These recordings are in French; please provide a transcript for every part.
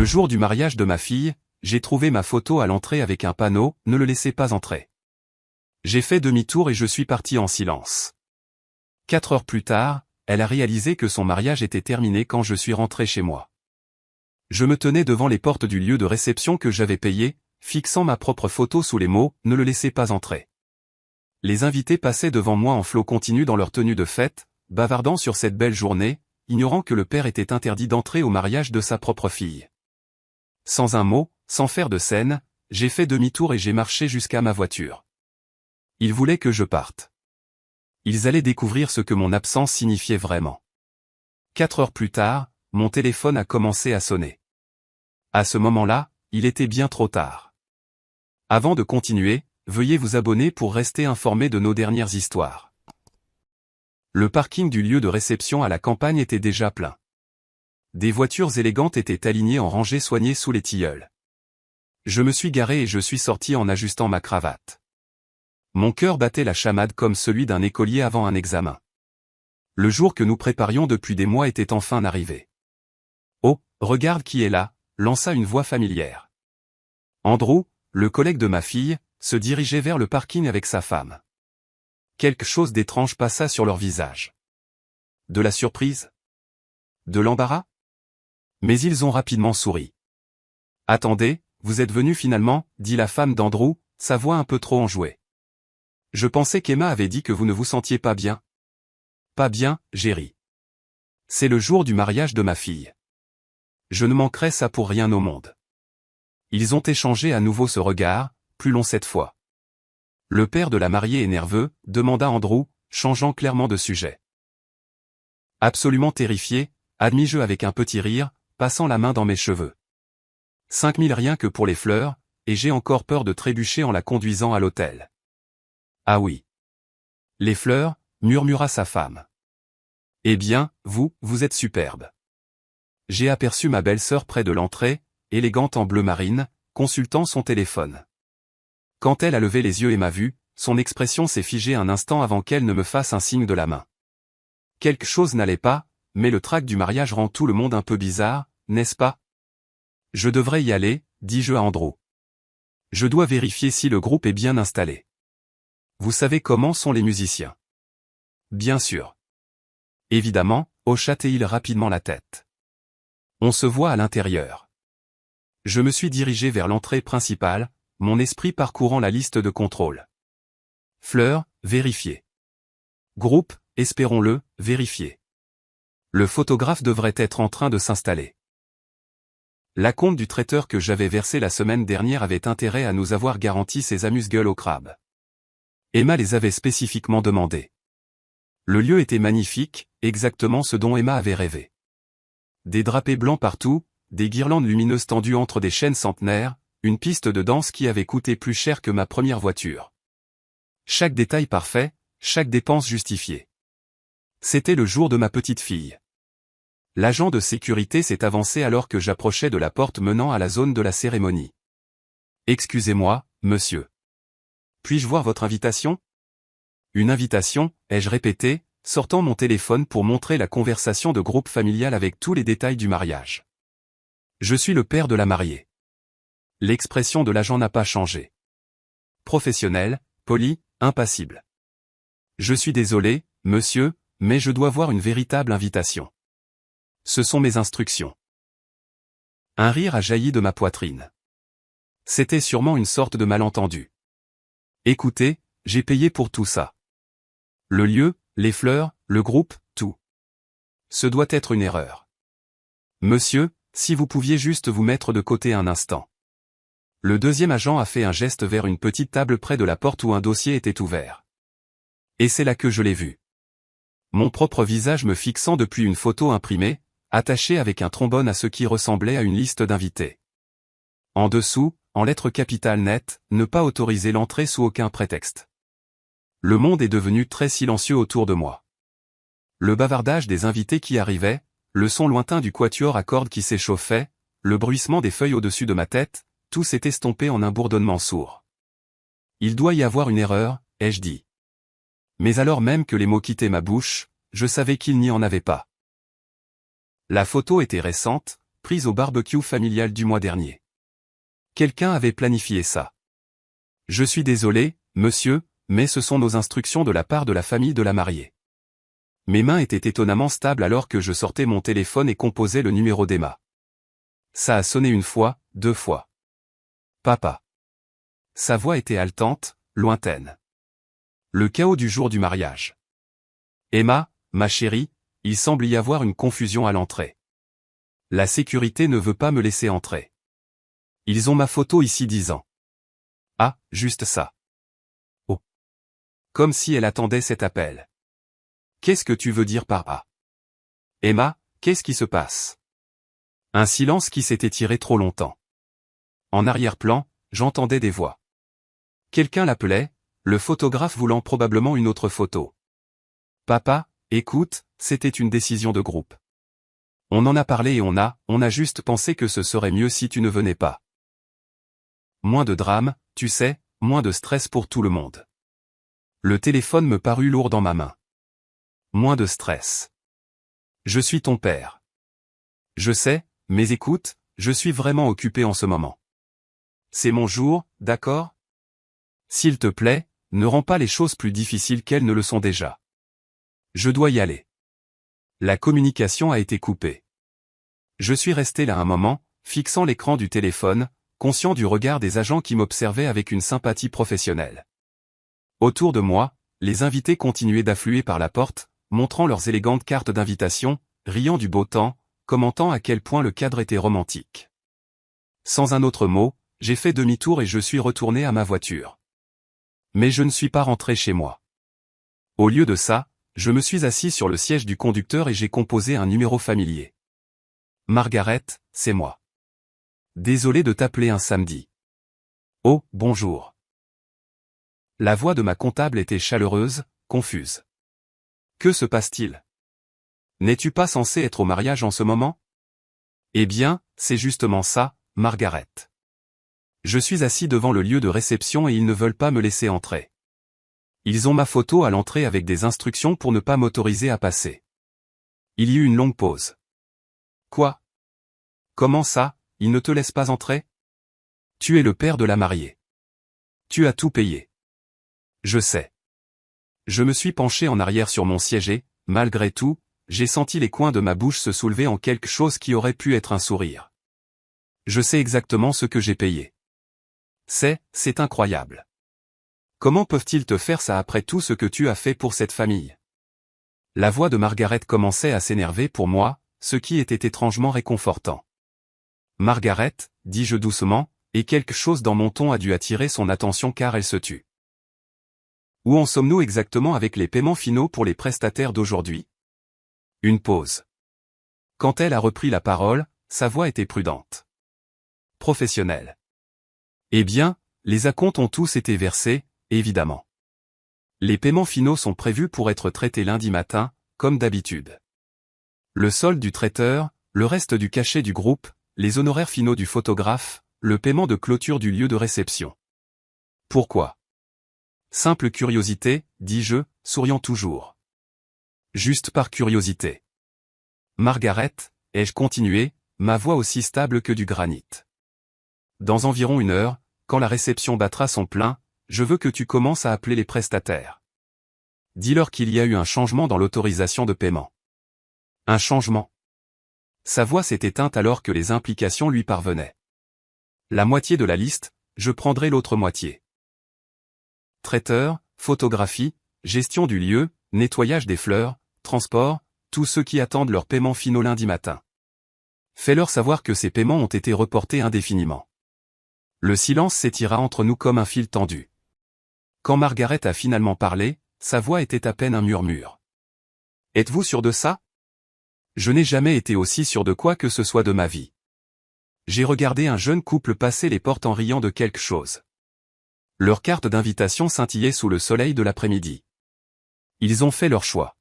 Le jour du mariage de ma fille, j'ai trouvé ma photo à l'entrée avec un panneau « Ne le laissez pas entrer ». J'ai fait demi-tour et je suis parti en silence. 4 heures plus tard, elle a réalisé que son mariage était terminé quand je suis rentré chez moi. Je me tenais devant les portes du lieu de réception que j'avais payé, fixant ma propre photo sous les mots « Ne le laissez pas entrer ». Les invités passaient devant moi en flot continu dans leur tenue de fête, bavardant sur cette belle journée, ignorant que le père était interdit d'entrer au mariage de sa propre fille. Sans un mot, sans faire de scène, j'ai fait demi-tour et j'ai marché jusqu'à ma voiture. Ils voulaient que je parte. Ils allaient découvrir ce que mon absence signifiait vraiment. 4 heures plus tard, mon téléphone a commencé à sonner. À ce moment-là, il était bien trop tard. Avant de continuer, veuillez vous abonner pour rester informé de nos dernières histoires. Le parking du lieu de réception à la campagne était déjà plein. Des voitures élégantes étaient alignées en rangées soignées sous les tilleuls. Je me suis garé et je suis sorti en ajustant ma cravate. Mon cœur battait la chamade comme celui d'un écolier avant un examen. Le jour que nous préparions depuis des mois était enfin arrivé. « Oh, regarde qui est là !» lança une voix familière. Andrew, le collègue de ma fille, se dirigeait vers le parking avec sa femme. Quelque chose d'étrange passa sur leur visage. De la surprise? De l'embarras? Mais ils ont rapidement souri. « Attendez, vous êtes venu finalement » dit la femme d'Andrew, sa voix un peu trop enjouée. « Je pensais qu'Emma avait dit que vous ne vous sentiez pas bien. »« Pas bien, j'ai ri. C'est le jour du mariage de ma fille. Je ne manquerais ça pour rien au monde. » Ils ont échangé à nouveau ce regard, plus long cette fois. « Le père de la mariée est nerveux » demanda Andrew, changeant clairement de sujet. Absolument terrifié, admis-je avec un petit rire, passant la main dans mes cheveux. 5000 rien que pour les fleurs, et j'ai encore peur de trébucher en la conduisant à l'hôtel. Ah oui. Les fleurs, murmura sa femme. Eh bien, vous êtes superbe. J'ai aperçu ma belle-sœur près de l'entrée, élégante en bleu marine, consultant son téléphone. Quand elle a levé les yeux et m'a vu, son expression s'est figée un instant avant qu'elle ne me fasse un signe de la main. Quelque chose n'allait pas, mais le trac du mariage rend tout le monde un peu bizarre, n'est-ce pas? Je devrais y aller, dis-je à Andrew. Je dois vérifier si le groupe est bien installé. Vous savez comment sont les musiciens? Bien sûr. Évidemment, hocha-t-il rapidement la tête. On se voit à l'intérieur. Je me suis dirigé vers l'entrée principale, mon esprit parcourant la liste de contrôle. Fleurs, vérifié. Groupe, espérons-le, vérifié. Le photographe devrait être en train de s'installer. L'acompte du traiteur que j'avais versé la semaine dernière avait intérêt à nous avoir garanti ces amuse-gueules au crabe. Emma les avait spécifiquement demandés. Le lieu était magnifique, exactement ce dont Emma avait rêvé. Des drapés blancs partout, des guirlandes lumineuses tendues entre des chênes centenaires, une piste de danse qui avait coûté plus cher que ma première voiture. Chaque détail parfait, chaque dépense justifiée. C'était le jour de ma petite fille. L'agent de sécurité s'est avancé alors que j'approchais de la porte menant à la zone de la cérémonie. « Excusez-moi, monsieur. Puis-je voir votre invitation ?» Une invitation, ai-je répété, sortant mon téléphone pour montrer la conversation de groupe familial avec tous les détails du mariage. Je suis le père de la mariée. L'expression de l'agent n'a pas changé. Professionnel, poli, impassible. Je suis désolé, monsieur, mais je dois voir une véritable invitation. Ce sont mes instructions. Un rire a jailli de ma poitrine. C'était sûrement une sorte de malentendu. Écoutez, j'ai payé pour tout ça. Le lieu, les fleurs, le groupe, tout. Ce doit être une erreur. Monsieur, si vous pouviez juste vous mettre de côté un instant. Le deuxième agent a fait un geste vers une petite table près de la porte où un dossier était ouvert. Et c'est là que je l'ai vu. Mon propre visage me fixant depuis une photo imprimée, attachée avec un trombone à ce qui ressemblait à une liste d'invités. En dessous, en lettres capitales nettes, ne pas autoriser l'entrée sous aucun prétexte. Le monde est devenu très silencieux autour de moi. Le bavardage des invités qui arrivaient, le son lointain du quatuor à cordes qui s'échauffait, le bruissement des feuilles au-dessus de ma tête, tout s'est estompé en un bourdonnement sourd. Il doit y avoir une erreur, ai-je dit. Mais alors même que les mots quittaient ma bouche, je savais qu'il n'y en avait pas. La photo était récente, prise au barbecue familial du mois dernier. Quelqu'un avait planifié ça. Je suis désolé, monsieur, mais ce sont nos instructions de la part de la famille de la mariée. Mes mains étaient étonnamment stables alors que je sortais mon téléphone et composais le numéro d'Emma. Ça a sonné une fois, 2 fois. Papa. Sa voix était haletante, lointaine. Le chaos du jour du mariage. Emma, ma chérie, il semble y avoir une confusion à l'entrée. La sécurité ne veut pas me laisser entrer. Ils ont ma photo ici 10 ans. Ah, juste ça. Oh. Comme si elle attendait cet appel. Qu'est-ce que tu veux dire par A? Emma, qu'est-ce qui se passe? Un silence qui s'est étiré trop longtemps. En arrière-plan, j'entendais des voix. Quelqu'un l'appelait, le photographe voulant probablement une autre photo. Papa, écoute, c'était une décision de groupe. On en a parlé et on a juste pensé que ce serait mieux si tu ne venais pas. Moins de drame, tu sais, moins de stress pour tout le monde. Le téléphone me parut lourd dans ma main. Moins de stress. Je suis ton père. Je sais, mais écoute, je suis vraiment occupé en ce moment. C'est mon jour, d'accord? S'il te plaît, ne rends pas les choses plus difficiles qu'elles ne le sont déjà. Je dois y aller. La communication a été coupée. Je suis resté là un moment, fixant l'écran du téléphone, conscient du regard des agents qui m'observaient avec une sympathie professionnelle. Autour de moi, les invités continuaient d'affluer par la porte, montrant leurs élégantes cartes d'invitation, riant du beau temps, commentant à quel point le cadre était romantique. Sans un autre mot, j'ai fait demi-tour et je suis retourné à ma voiture. Mais je ne suis pas rentré chez moi. Au lieu de ça, je me suis assis sur le siège du conducteur et j'ai composé un numéro familier. Margaret, c'est moi. Désolé de t'appeler un samedi. Oh, bonjour. La voix de ma comptable était chaleureuse, confuse. Que se passe-t-il? N'es-tu pas censé être au mariage en ce moment? Eh bien, c'est justement ça, Margaret. Je suis assis devant le lieu de réception et ils ne veulent pas me laisser entrer. Ils ont ma photo à l'entrée avec des instructions pour ne pas m'autoriser à passer. Il y eut une longue pause. Quoi? Comment ça, ils ne te laissent pas entrer? Tu es le père de la mariée. Tu as tout payé. Je sais. Je me suis penché en arrière sur mon siège et, malgré tout, j'ai senti les coins de ma bouche se soulever en quelque chose qui aurait pu être un sourire. Je sais exactement ce que j'ai payé. C'est incroyable. Comment peuvent-ils te faire ça après tout ce que tu as fait pour cette famille? La voix de Margaret commençait à s'énerver pour moi, ce qui était étrangement réconfortant. Margaret, dis-je doucement, et quelque chose dans mon ton a dû attirer son attention car elle se tut. Où en sommes-nous exactement avec les paiements finaux pour les prestataires d'aujourd'hui? Une pause. Quand elle a repris la parole, sa voix était prudente. Professionnelle. Eh bien, les acomptes ont tous été versés, évidemment. Les paiements finaux sont prévus pour être traités lundi matin, comme d'habitude. Le solde du traiteur, le reste du cachet du groupe, les honoraires finaux du photographe, le paiement de clôture du lieu de réception. Pourquoi? Simple curiosité, dis-je, souriant toujours. Juste par curiosité. Margaret, ai-je continué, ma voix aussi stable que du granit. Dans environ 1 heure, quand la réception battra son plein, je veux que tu commences à appeler les prestataires. Dis-leur qu'il y a eu un changement dans l'autorisation de paiement. Un changement. Sa voix s'est éteinte alors que les implications lui parvenaient. La moitié de la liste, je prendrai l'autre moitié. Traiteur, photographie, gestion du lieu, nettoyage des fleurs, transport, tous ceux qui attendent leur paiement finaux lundi matin. Fais-leur savoir que ces paiements ont été reportés indéfiniment. Le silence s'étira entre nous comme un fil tendu. Quand Margaret a finalement parlé, sa voix était à peine un murmure. Êtes-vous sûr de ça? Je n'ai jamais été aussi sûr de quoi que ce soit de ma vie. J'ai regardé un jeune couple passer les portes en riant de quelque chose. Leur carte d'invitation scintillait sous le soleil de l'après-midi. Ils ont fait leur choix.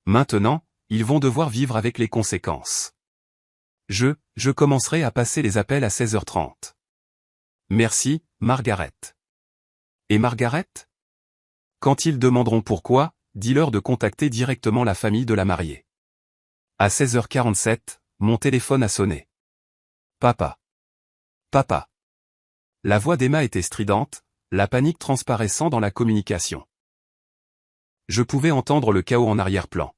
Maintenant, ils vont devoir vivre avec les conséquences. Je commencerai à passer les appels à 16h30. Merci, Margaret. Et Margaret? Quand ils demanderont pourquoi, dis-leur de contacter directement la famille de la mariée. À 16h47, mon téléphone a sonné. Papa. Papa. La voix d'Emma était stridente, la panique transparaissant dans la communication. Je pouvais entendre le chaos en arrière-plan.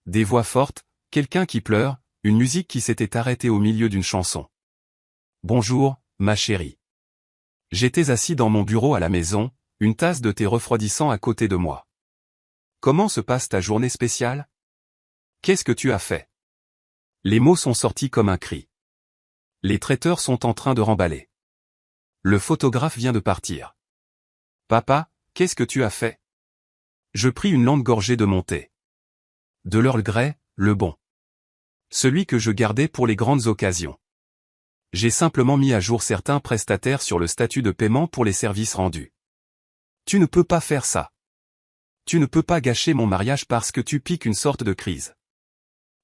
Des voix fortes, quelqu'un qui pleure, une musique qui s'était arrêtée au milieu d'une chanson. Bonjour, ma chérie. J'étais assis dans mon bureau à la maison, une tasse de thé refroidissant à côté de moi. Comment se passe ta journée spéciale? Qu'est-ce que tu as fait? Les mots sont sortis comme un cri. Les traiteurs sont en train de remballer. Le photographe vient de partir. Papa, qu'est-ce que tu as fait? Je pris une lente gorgée de mon thé. De l'Earl Grey, le bon. Celui que je gardais pour les grandes occasions. J'ai simplement mis à jour certains prestataires sur le statut de paiement pour les services rendus. Tu ne peux pas faire ça. Tu ne peux pas gâcher mon mariage parce que tu piques une sorte de crise.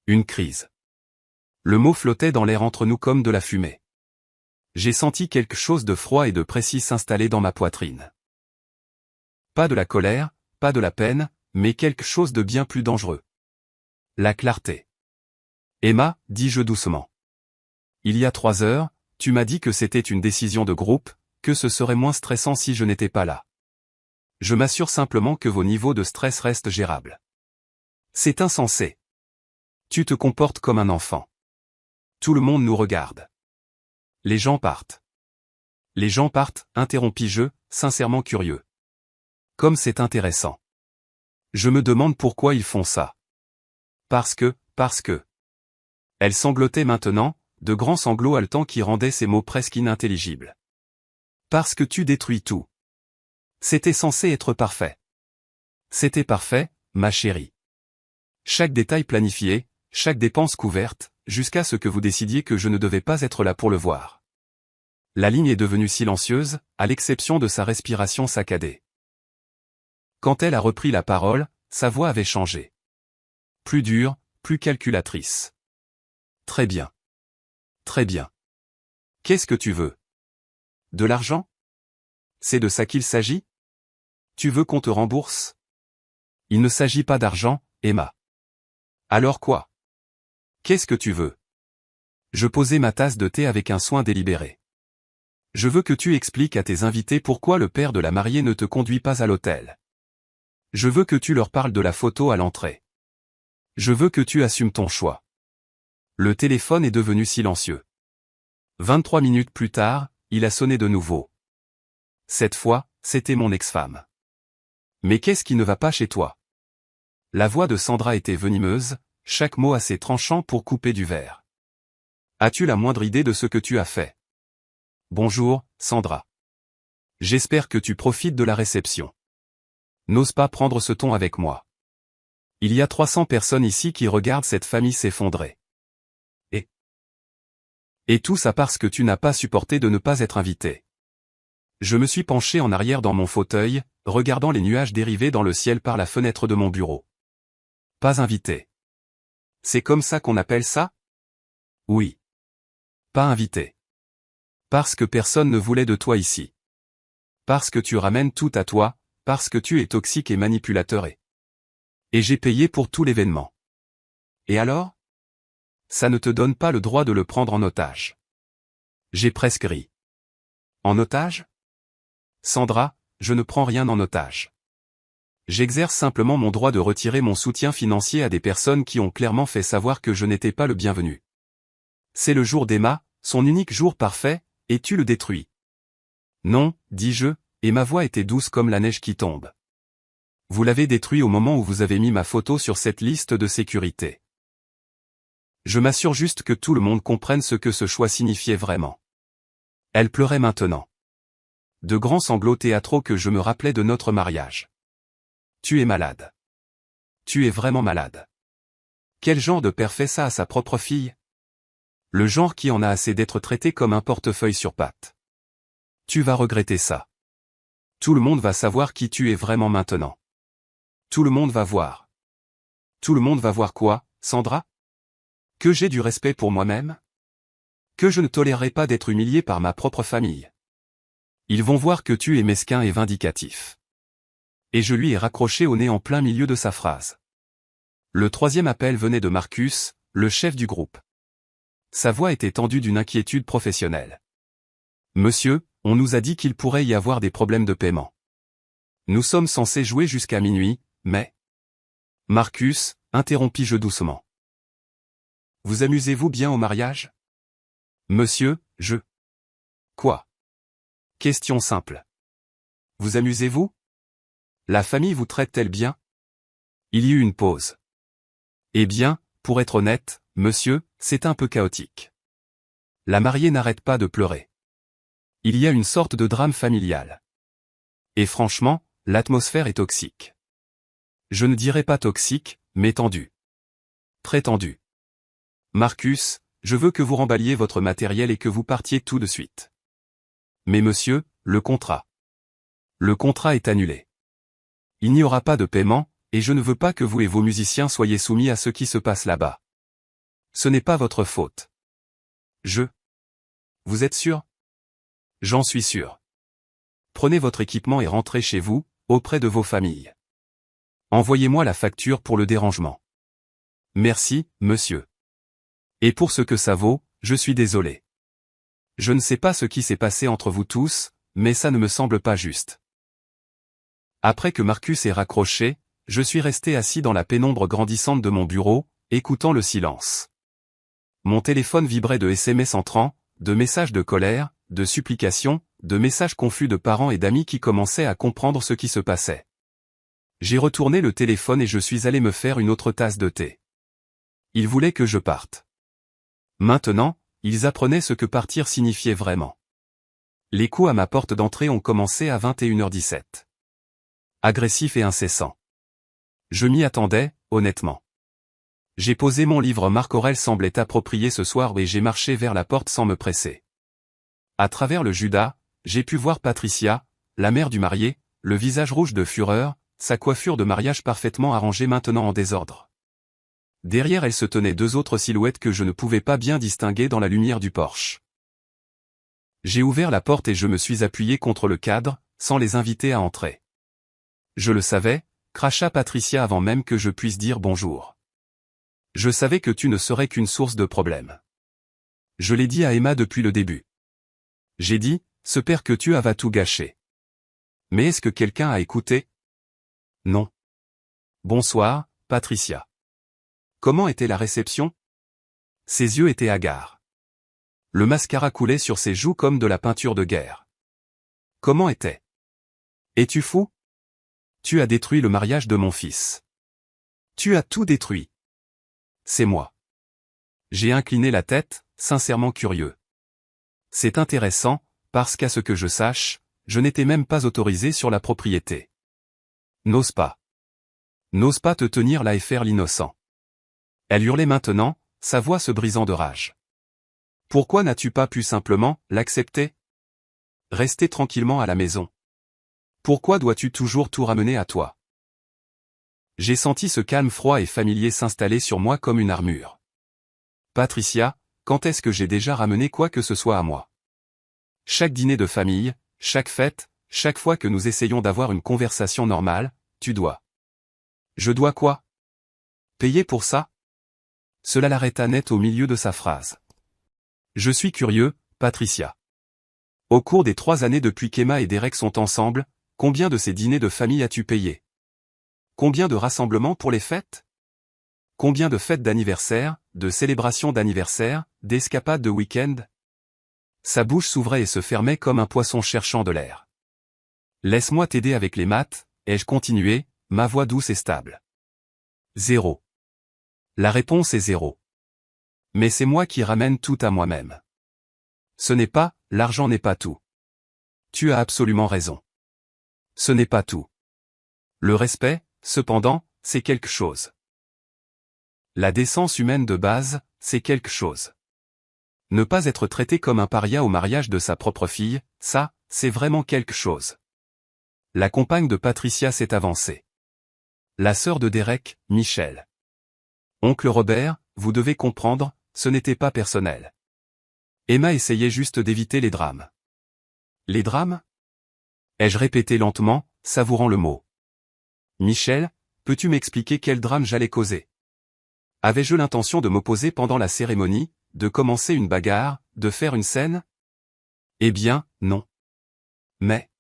Une crise. Le mot flottait dans l'air entre nous comme de la fumée. J'ai senti quelque chose de froid et de précis s'installer dans ma poitrine. Pas de la colère, pas de la peine, mais quelque chose de bien plus dangereux. La clarté. Emma, dis-je doucement. Il y a 3 heures, tu m'as dit que c'était une décision de groupe, que ce serait moins stressant si je n'étais pas là. Je m'assure simplement que vos niveaux de stress restent gérables. C'est insensé. Tu te comportes comme un enfant. Tout le monde nous regarde. Les gens partent. Les gens partent, interrompis-je, sincèrement curieux. Comme c'est intéressant. Je me demande pourquoi ils font ça. Parce que. Elle sanglotait maintenant, de grands sanglots haletants qui rendaient ces mots presque inintelligibles. Parce que tu détruis tout. C'était censé être parfait. C'était parfait, ma chérie. Chaque détail planifié, chaque dépense couverte, jusqu'à ce que vous décidiez que je ne devais pas être là pour le voir. La ligne est devenue silencieuse, à l'exception de sa respiration saccadée. Quand elle a repris la parole, sa voix avait changé. Plus dure, plus calculatrice. Très bien. Très bien. Qu'est-ce que tu veux? De l'argent? C'est de ça qu'il s'agit? Tu veux qu'on te rembourse? Il ne s'agit pas d'argent, Emma. Alors quoi? Qu'est-ce que tu veux? Je posai ma tasse de thé avec un soin délibéré. Je veux que tu expliques à tes invités pourquoi le père de la mariée ne te conduit pas à l'hôtel. Je veux que tu leur parles de la photo à l'entrée. Je veux que tu assumes ton choix. Le téléphone est devenu silencieux. 23 minutes plus tard, il a sonné de nouveau. Cette fois, c'était mon ex-femme. Mais qu'est-ce qui ne va pas chez toi? La voix de Sandra était venimeuse, chaque mot assez tranchant pour couper du verre. As-tu la moindre idée de ce que tu as fait? Bonjour, Sandra. J'espère que tu profites de la réception. N'ose pas prendre ce ton avec moi. Il y a 300 personnes ici qui regardent cette famille s'effondrer. Et tout ça parce que tu n'as pas supporté de ne pas être invité. Je me suis penché en arrière dans mon fauteuil, regardant les nuages dériver dans le ciel par la fenêtre de mon bureau. Pas invité. C'est comme ça qu'on appelle ça? Oui. Pas invité. Parce que personne ne voulait de toi ici. Parce que tu ramènes tout à toi, parce que tu es toxique et manipulateur et j'ai payé pour tout l'événement. Et alors? Ça ne te donne pas le droit de le prendre en otage. J'ai presque ri. En otage? Sandra, je ne prends rien en otage. J'exerce simplement mon droit de retirer mon soutien financier à des personnes qui ont clairement fait savoir que je n'étais pas le bienvenu. C'est le jour d'Emma, son unique jour parfait, et tu le détruis. Non, dis-je, et ma voix était douce comme la neige qui tombe. Vous l'avez détruit au moment où vous avez mis ma photo sur cette liste de sécurité. Je m'assure juste que tout le monde comprenne ce que ce choix signifiait vraiment. Elle pleurait maintenant. De grands sanglots théâtraux que je me rappelais de notre mariage. Tu es malade. Tu es vraiment malade. Quel genre de père fait ça à sa propre fille? Le genre qui en a assez d'être traité comme un portefeuille sur pattes. Tu vas regretter ça. Tout le monde va savoir qui tu es vraiment maintenant. Tout le monde va voir. Tout le monde va voir quoi, Sandra? Que j'ai du respect pour moi-même? Que je ne tolérerai pas d'être humilié par ma propre famille. Ils vont voir que tu es mesquin et vindicatif. Et je lui ai raccroché au nez en plein milieu de sa phrase. Le 3e appel venait de Marcus, le chef du groupe. Sa voix était tendue d'une inquiétude professionnelle. Monsieur, on nous a dit qu'il pourrait y avoir des problèmes de paiement. Nous sommes censés jouer jusqu'à minuit, mais... Marcus, interrompis-je doucement. Vous amusez-vous bien au mariage? Monsieur, je... Quoi? Question simple. Vous amusez-vous? La famille vous traite-t-elle bien? Il y eut une pause. Eh bien, pour être honnête, monsieur, c'est un peu chaotique. La mariée n'arrête pas de pleurer. Il y a une sorte de drame familial. Et franchement, l'atmosphère est toxique. Je ne dirais pas toxique, mais tendue. Très tendue. Marcus, je veux que vous remballiez votre matériel et que vous partiez tout de suite. Mais monsieur, le contrat. Le contrat est annulé. Il n'y aura pas de paiement, et je ne veux pas que vous et vos musiciens soyez soumis à ce qui se passe là-bas. Ce n'est pas votre faute. Vous êtes sûr? J'en suis sûr. Prenez votre équipement et rentrez chez vous, auprès de vos familles. Envoyez-moi la facture pour le dérangement. Merci, monsieur. Et pour ce que ça vaut, je suis désolé. Je ne sais pas ce qui s'est passé entre vous tous, mais ça ne me semble pas juste. Après que Marcus ait raccroché, je suis resté assis dans la pénombre grandissante de mon bureau, écoutant le silence. Mon téléphone vibrait de SMS entrants, de messages de colère, de supplications, de messages confus de parents et d'amis qui commençaient à comprendre ce qui se passait. J'ai retourné le téléphone et je suis allé me faire une autre tasse de thé. Ils voulaient que je parte. Maintenant, ils apprenaient ce que partir signifiait vraiment. Les coups à ma porte d'entrée ont commencé à 21h17. Agressif et incessant. Je m'y attendais, honnêtement. J'ai posé mon livre. Marc Aurèle semblait approprié ce soir et j'ai marché vers la porte sans me presser. À travers le Judas, j'ai pu voir Patricia, la mère du marié, le visage rouge de fureur, sa coiffure de mariage parfaitement arrangée maintenant en désordre. Derrière elle se tenaient deux autres silhouettes que je ne pouvais pas bien distinguer dans la lumière du porche. J'ai ouvert la porte et je me suis appuyé contre le cadre, sans les inviter à entrer. Je le savais, cracha Patricia avant même que je puisse dire bonjour. Je savais que tu ne serais qu'une source de problèmes. Je l'ai dit à Emma depuis le début. J'ai dit, ce père que tu as va tout gâcher. Mais est-ce que quelqu'un a écouté? Non. Bonsoir, Patricia. Comment était la réception? Ses yeux étaient hagards. Le mascara coulait sur ses joues comme de la peinture de guerre. Comment était? Es-tu fou? Tu as détruit le mariage de mon fils. Tu as tout détruit. C'est moi. J'ai incliné la tête, sincèrement curieux. C'est intéressant, parce qu'à ce que je sache, je n'étais même pas autorisé sur la propriété. N'ose pas. N'ose pas te tenir là et faire l'innocent. Elle hurlait maintenant, sa voix se brisant de rage. Pourquoi n'as-tu pas pu simplement l'accepter? Rester tranquillement à la maison. Pourquoi dois-tu toujours tout ramener à toi? J'ai senti ce calme froid et familier s'installer sur moi comme une armure. Patricia, quand est-ce que j'ai déjà ramené quoi que ce soit à moi? Chaque dîner de famille, chaque fête, chaque fois que nous essayons d'avoir une conversation normale, tu dois. Je dois quoi? Payer pour ça? Cela l'arrêta net au milieu de sa phrase. Je suis curieux, Patricia. Au cours des 3 années depuis qu'Emma et Derek sont ensemble, combien de ces dîners de famille as-tu payé? Combien de rassemblements pour les fêtes? Combien de fêtes d'anniversaire, de célébrations d'anniversaire, d'escapades de week-end? Sa bouche s'ouvrait et se fermait comme un poisson cherchant de l'air. Laisse-moi t'aider avec les maths, ai-je continué, ma voix douce et stable. 0. La réponse est 0. Mais c'est moi qui ramène tout à moi-même. Ce n'est pas, l'argent n'est pas tout. Tu as absolument raison. Ce n'est pas tout. Le respect, cependant, c'est quelque chose. La décence humaine de base, c'est quelque chose. Ne pas être traité comme un paria au mariage de sa propre fille, ça, c'est vraiment quelque chose. La compagne de Patricia s'est avancée. La sœur de Derek, Michel. Oncle Robert, vous devez comprendre, ce n'était pas personnel. Emma essayait juste d'éviter les drames. Les drames? Ai-je répété lentement, savourant le mot. Michel, peux-tu m'expliquer quel drame j'allais causer? Avais-je l'intention de m'opposer pendant la cérémonie, de commencer une bagarre, de faire une scène? Eh bien, non. Mais...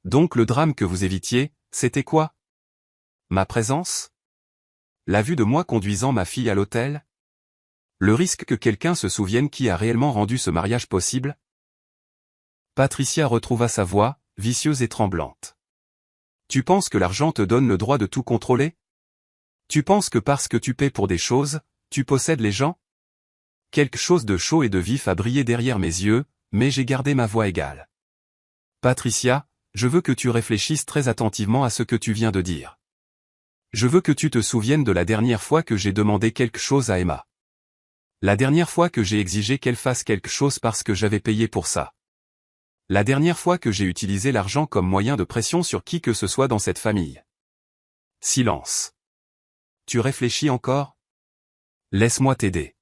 Donc le drame que vous évitiez, c'était quoi? Ma présence? La vue de moi conduisant ma fille à l'hôtel? Le risque que quelqu'un se souvienne qui a réellement rendu ce mariage possible? Patricia retrouva sa voix, vicieuse et tremblante. Tu penses que l'argent te donne le droit de tout contrôler? Tu penses que parce que tu paies pour des choses, tu possèdes les gens? Quelque chose de chaud et de vif a brillé derrière mes yeux, mais j'ai gardé ma voix égale. Patricia, je veux que tu réfléchisses très attentivement à ce que tu viens de dire. Je veux que tu te souviennes de la dernière fois que j'ai demandé quelque chose à Emma. La dernière fois que j'ai exigé qu'elle fasse quelque chose parce que j'avais payé pour ça. La dernière fois que j'ai utilisé l'argent comme moyen de pression sur qui que ce soit dans cette famille. Silence. Tu réfléchis encore? Laisse-moi t'aider.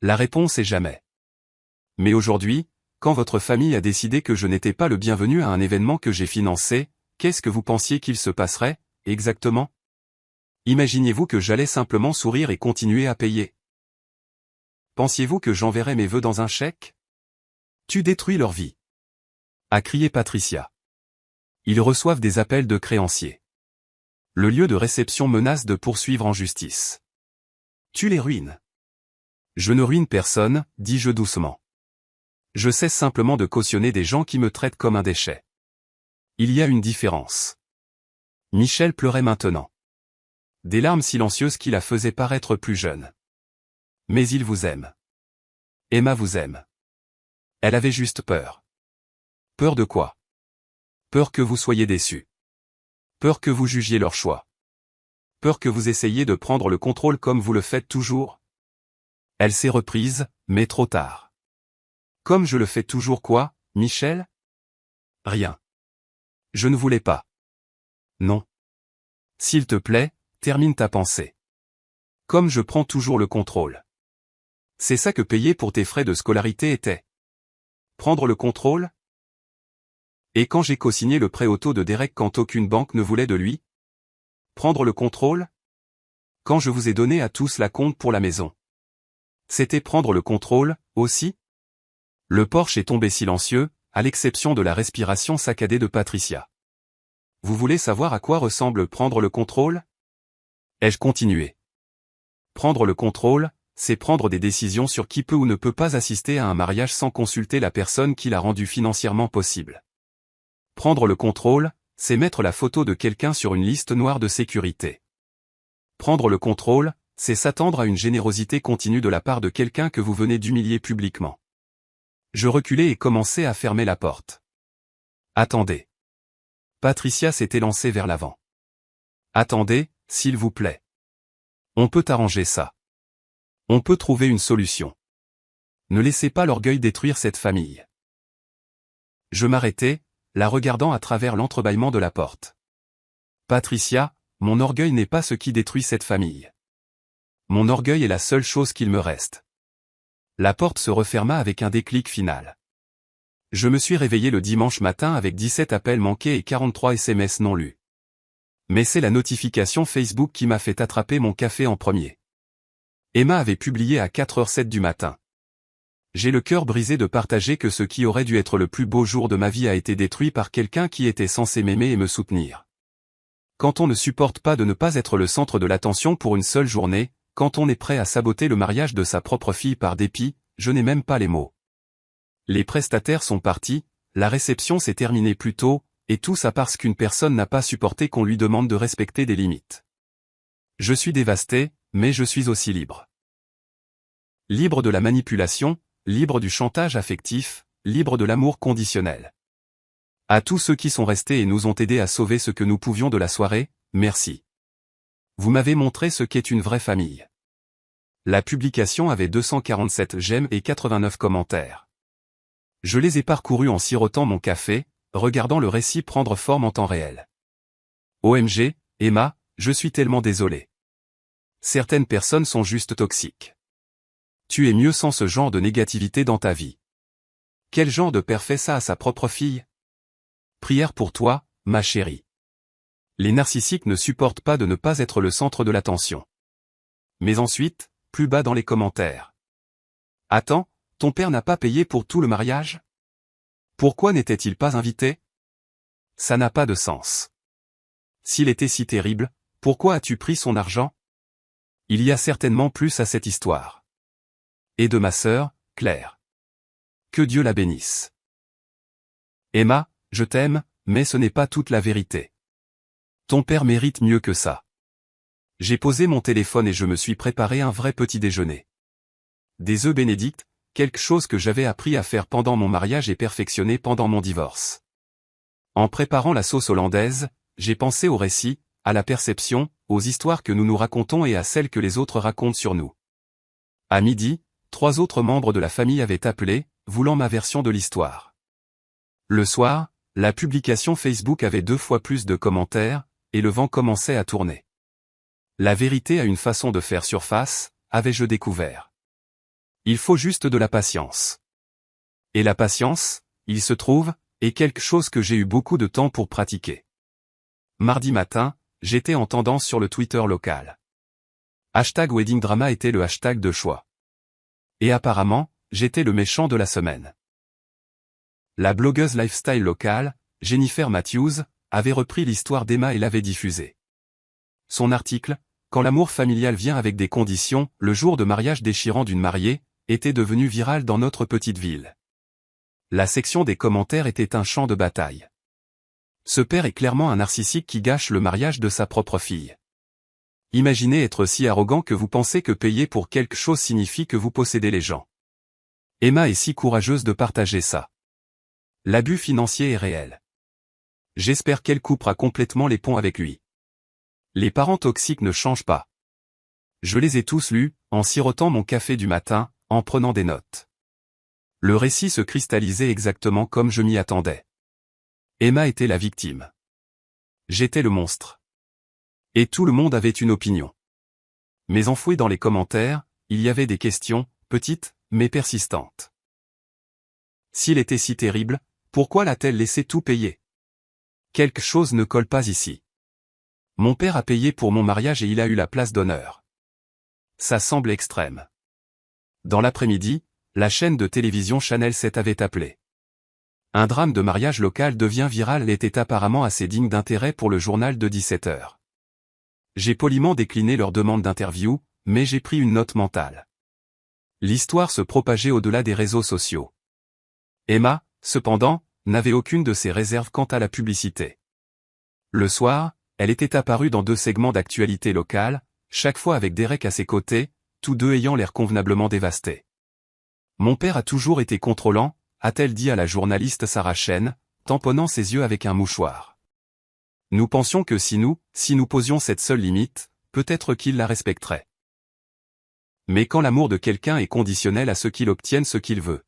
La réponse est jamais. Mais aujourd'hui, quand votre famille a décidé que je n'étais pas le bienvenu à un événement que j'ai financé, qu'est-ce que vous pensiez qu'il se passerait, exactement? Imaginiez-vous que j'allais simplement sourire et continuer à payer? Pensiez-vous que j'enverrais mes vœux dans un chèque? Tu détruis leur vie. A crié Patricia. Ils reçoivent des appels de créanciers. Le lieu de réception menace de poursuivre en justice. Tu les ruines. Je ne ruine personne, dis-je doucement. Je cesse simplement de cautionner des gens qui me traitent comme un déchet. Il y a une différence. Michel pleurait maintenant. Des larmes silencieuses qui la faisaient paraître plus jeune. Mais il vous aime. Emma vous aime. Elle avait juste peur. Peur de quoi? Peur que vous soyez déçus. Peur que vous jugiez leur choix. Peur que vous essayiez de prendre le contrôle comme vous le faites toujours. Elle s'est reprise, mais trop tard. Comme je le fais toujours quoi, Michel? Rien. Je ne voulais pas. Non. S'il te plaît, termine ta pensée. Comme je prends toujours le contrôle. C'est ça que payer pour tes frais de scolarité était. Prendre le contrôle? Et quand j'ai co-signé le prêt auto de Derek quand aucune banque ne voulait de lui? Prendre le contrôle? Quand je vous ai donné à tous la compte pour la maison. C'était prendre le contrôle, aussi? Le porche est tombé silencieux, à l'exception de la respiration saccadée de Patricia. Vous voulez savoir à quoi ressemble prendre le contrôle? Ai-je continué? Prendre le contrôle, c'est prendre des décisions sur qui peut ou ne peut pas assister à un mariage sans consulter la personne qui l'a rendu financièrement possible. Prendre le contrôle, c'est mettre la photo de quelqu'un sur une liste noire de sécurité. Prendre le contrôle, c'est s'attendre à une générosité continue de la part de quelqu'un que vous venez d'humilier publiquement. Je reculai et commençai à fermer la porte. Attendez. Patricia s'est élancée vers l'avant. Attendez, s'il vous plaît. On peut arranger ça. On peut trouver une solution. Ne laissez pas l'orgueil détruire cette famille. Je m'arrêtai, la regardant à travers l'entrebâillement de la porte. Patricia, mon orgueil n'est pas ce qui détruit cette famille. Mon orgueil est la seule chose qu'il me reste. La porte se referma avec un déclic final. Je me suis réveillé le dimanche matin avec 17 appels manqués et 43 SMS non lus. Mais c'est la notification Facebook qui m'a fait attraper mon café en premier. Emma avait publié à 4h07 du matin. J'ai le cœur brisé de partager que ce qui aurait dû être le plus beau jour de ma vie a été détruit par quelqu'un qui était censé m'aimer et me soutenir. Quand on ne supporte pas de ne pas être le centre de l'attention pour une seule journée, quand on est prêt à saboter le mariage de sa propre fille par dépit, je n'ai même pas les mots. Les prestataires sont partis, la réception s'est terminée plus tôt, et tout ça parce qu'une personne n'a pas supporté qu'on lui demande de respecter des limites. Je suis dévasté, mais je suis aussi libre. Libre de la manipulation, libre du chantage affectif, libre de l'amour conditionnel. À tous ceux qui sont restés et nous ont aidés à sauver ce que nous pouvions de la soirée, merci. Vous m'avez montré ce qu'est une vraie famille. La publication avait 247 j'aime et 89 commentaires. Je les ai parcourus en sirotant mon café, regardant le récit prendre forme en temps réel. OMG, Emma, je suis tellement désolé. Certaines personnes sont juste toxiques. Tu es mieux sans ce genre de négativité dans ta vie. Quel genre de père fait ça à sa propre fille? Prière pour toi, ma chérie. Les narcissiques ne supportent pas de ne pas être le centre de l'attention. Mais ensuite, plus bas dans les commentaires. Attends, ton père n'a pas payé pour tout le mariage? Pourquoi n'était-il pas invité? Ça n'a pas de sens. S'il était si terrible, pourquoi as-tu pris son argent? Il y a certainement plus à cette histoire. Et de ma sœur, Claire. Que Dieu la bénisse. Emma, je t'aime, mais ce n'est pas toute la vérité. Ton père mérite mieux que ça. J'ai posé mon téléphone et je me suis préparé un vrai petit déjeuner. Des œufs bénédicts, quelque chose que j'avais appris à faire pendant mon mariage et perfectionné pendant mon divorce. En préparant la sauce hollandaise, j'ai pensé au récit, à la perception, aux histoires que nous nous racontons et à celles que les autres racontent sur nous. À midi, 3 autres membres de la famille avaient appelé, voulant ma version de l'histoire. Le soir, la publication Facebook avait 2 fois plus de commentaires, et le vent commençait à tourner. La vérité a une façon de faire surface, avais-je découvert. Il faut juste de la patience. Et la patience, il se trouve, est quelque chose que j'ai eu beaucoup de temps pour pratiquer. Mardi matin, j'étais en tendance sur le Twitter local. #WeddingDrama était le hashtag de choix. Et apparemment, j'étais le méchant de la semaine. La blogueuse lifestyle locale, Jennifer Matthews, avait repris l'histoire d'Emma et l'avait diffusée. Son article, Quand l'amour familial vient avec des conditions, le jour de mariage déchirant d'une mariée, était devenu viral dans notre petite ville. La section des commentaires était un champ de bataille. Ce père est clairement un narcissique qui gâche le mariage de sa propre fille. Imaginez être si arrogant que vous pensez que payer pour quelque chose signifie que vous possédez les gens. Emma est si courageuse de partager ça. L'abus financier est réel. J'espère qu'elle coupera complètement les ponts avec lui. Les parents toxiques ne changent pas. Je les ai tous lus, en sirotant mon café du matin, en prenant des notes. Le récit se cristallisait exactement comme je m'y attendais. Emma était la victime. J'étais le monstre. Et tout le monde avait une opinion. Mais enfouies dans les commentaires, il y avait des questions, petites, mais persistantes. S'il était si terrible, pourquoi l'a-t-elle laissé tout payer? Quelque chose ne colle pas ici. Mon père a payé pour mon mariage et il a eu la place d'honneur. Ça semble extrême. Dans l'après-midi, la chaîne de télévision Channel 7 avait appelé. Un drame de mariage local devient viral et était apparemment assez digne d'intérêt pour le journal de 17h. J'ai poliment décliné leur demande d'interview, mais j'ai pris une note mentale. L'histoire se propageait au-delà des réseaux sociaux. Emma, cependant, n'avait aucune de ses réserves quant à la publicité. Le soir, elle était apparue dans 2 segments d'actualité locale, chaque fois avec Derek à ses côtés, tous deux ayant l'air convenablement dévastés. Mon père a toujours été contrôlant, a-t-elle dit à la journaliste Sarah Chen, tamponnant ses yeux avec un mouchoir. Nous pensions que si nous posions cette seule limite, peut-être qu'il la respecterait. Mais quand l'amour de quelqu'un est conditionnel à ce qu'il obtienne ce qu'il veut.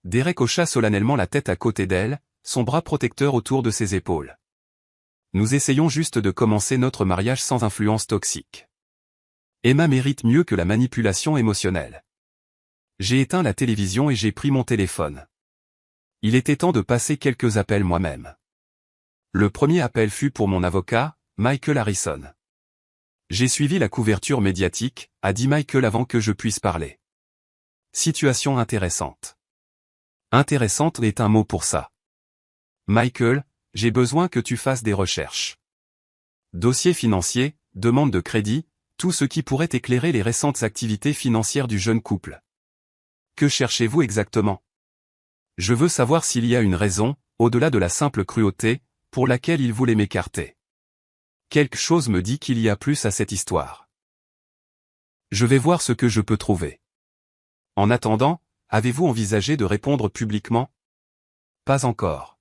Derek hocha solennellement la tête à côté d'elle, son bras protecteur autour de ses épaules. Nous essayons juste de commencer notre mariage sans influence toxique. Emma mérite mieux que la manipulation émotionnelle. J'ai éteint la télévision et j'ai pris mon téléphone. Il était temps de passer quelques appels moi-même. Le premier appel fut pour mon avocat, Michael Harrison. J'ai suivi la couverture médiatique, a dit Michael avant que je puisse parler. Situation intéressante. Intéressante est un mot pour ça. Michael, j'ai besoin que tu fasses des recherches. Dossier financier, demande de crédit, tout ce qui pourrait éclairer les récentes activités financières du jeune couple. Que cherchez-vous exactement? Je veux savoir s'il y a une raison, au-delà de la simple cruauté, pour laquelle il voulait m'écarter. Quelque chose me dit qu'il y a plus à cette histoire. Je vais voir ce que je peux trouver. En attendant, avez-vous envisagé de répondre publiquement? Pas encore.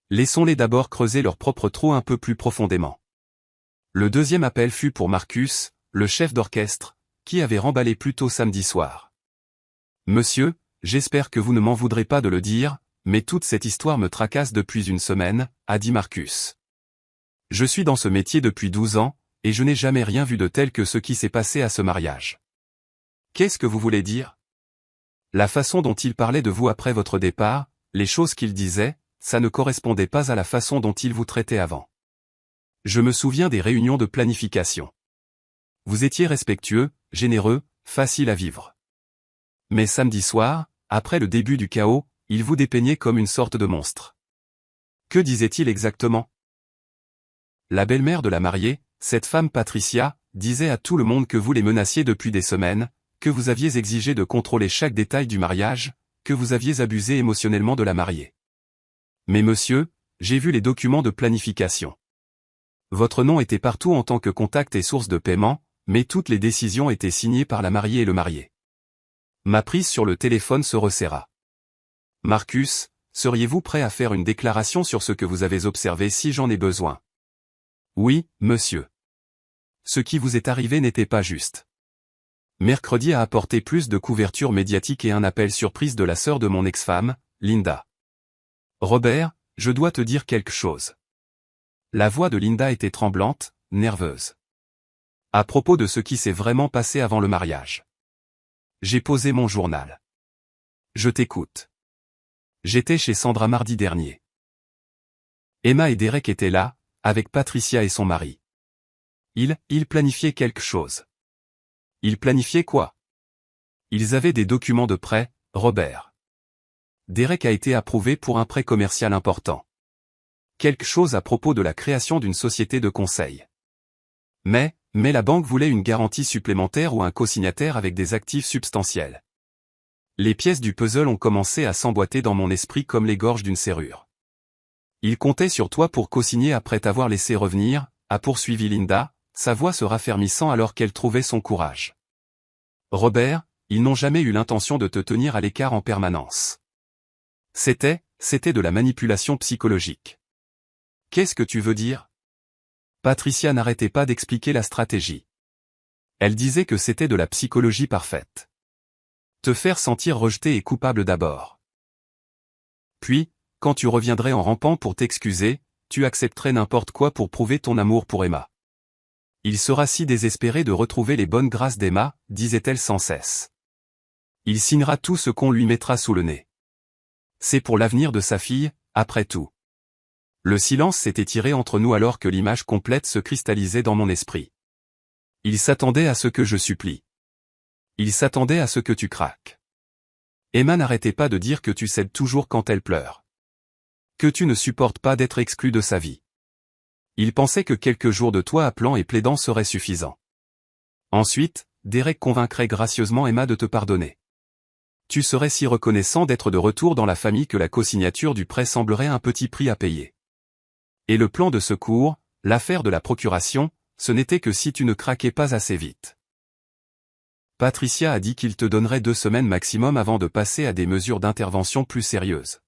Laissons-les d'abord creuser leur propre trou un peu plus profondément. Le deuxième appel fut pour Marcus, le chef d'orchestre, qui avait remballé plus tôt samedi soir. Monsieur, j'espère que vous ne m'en voudrez pas de le dire, mais toute cette histoire me tracasse depuis une semaine, a dit Marcus. Je suis dans ce métier depuis 12 ans, et je n'ai jamais rien vu de tel que ce qui s'est passé à ce mariage. Qu'est-ce que vous voulez dire? La façon dont il parlait de vous après votre départ, les choses qu'il disait, ça ne correspondait pas à la façon dont il vous traitait avant. Je me souviens des réunions de planification. Vous étiez respectueux, généreux, facile à vivre. Mais samedi soir, après le début du chaos, il vous dépeignait comme une sorte de monstre. Que disait-il exactement? La belle-mère de la mariée, cette femme Patricia, disait à tout le monde que vous les menaciez depuis des semaines, que vous aviez exigé de contrôler chaque détail du mariage, que vous aviez abusé émotionnellement de la mariée. Mais monsieur, j'ai vu les documents de planification. Votre nom était partout en tant que contact et source de paiement, mais toutes les décisions étaient signées par la mariée et le marié. Ma prise sur le téléphone se resserra. Marcus, seriez-vous prêt à faire une déclaration sur ce que vous avez observé si j'en ai besoin? Oui, monsieur. Ce qui vous est arrivé n'était pas juste. Mercredi a apporté plus de couverture médiatique et un appel surprise de la sœur de mon ex-femme, Linda. Robert, je dois te dire quelque chose. La voix de Linda était tremblante, nerveuse. À propos de ce qui s'est vraiment passé avant le mariage. J'ai posé mon journal. Je t'écoute. J'étais chez Sandra mardi dernier. Emma et Derek étaient là, avec Patricia et son mari. Ils planifiaient quelque chose. Ils planifiaient quoi? Ils avaient des documents de prêt, Robert. Derek a été approuvé pour un prêt commercial important. Quelque chose à propos de la création d'une société de conseil. Mais la banque voulait une garantie supplémentaire ou un co-signataire avec des actifs substantiels. Les pièces du puzzle ont commencé à s'emboîter dans mon esprit comme les gorges d'une serrure. Il comptait sur toi pour co-signer après t'avoir laissé revenir, a poursuivi Linda, sa voix se raffermissant alors qu'elle trouvait son courage. Robert, ils n'ont jamais eu l'intention de te tenir à l'écart en permanence. C'était de la manipulation psychologique. Qu'est-ce que tu veux dire? Patricia n'arrêtait pas d'expliquer la stratégie. Elle disait que c'était de la psychologie parfaite. Te faire sentir rejeté et coupable d'abord. Puis, quand tu reviendrais en rampant pour t'excuser, tu accepterais n'importe quoi pour prouver ton amour pour Emma. Il sera si désespéré de retrouver les bonnes grâces d'Emma, disait-elle sans cesse. Il signera tout ce qu'on lui mettra sous le nez. C'est pour l'avenir de sa fille, après tout. Le silence s'est étiré entre nous alors que l'image complète se cristallisait dans mon esprit. Il s'attendait à ce que je supplie. Il s'attendait à ce que tu craques. Emma n'arrêtait pas de dire que tu cèdes toujours quand elle pleure. Que tu ne supportes pas d'être exclu de sa vie. Il pensait que quelques jours de toi appelant et plaidant seraient suffisants. Ensuite, Derek convaincrait gracieusement Emma de te pardonner. Tu serais si reconnaissant d'être de retour dans la famille que la co-signature du prêt semblerait un petit prix à payer. Et le plan de secours, l'affaire de la procuration, ce n'était que si tu ne craquais pas assez vite. Patricia a dit qu'il te donnerait 2 semaines maximum avant de passer à des mesures d'intervention plus sérieuses.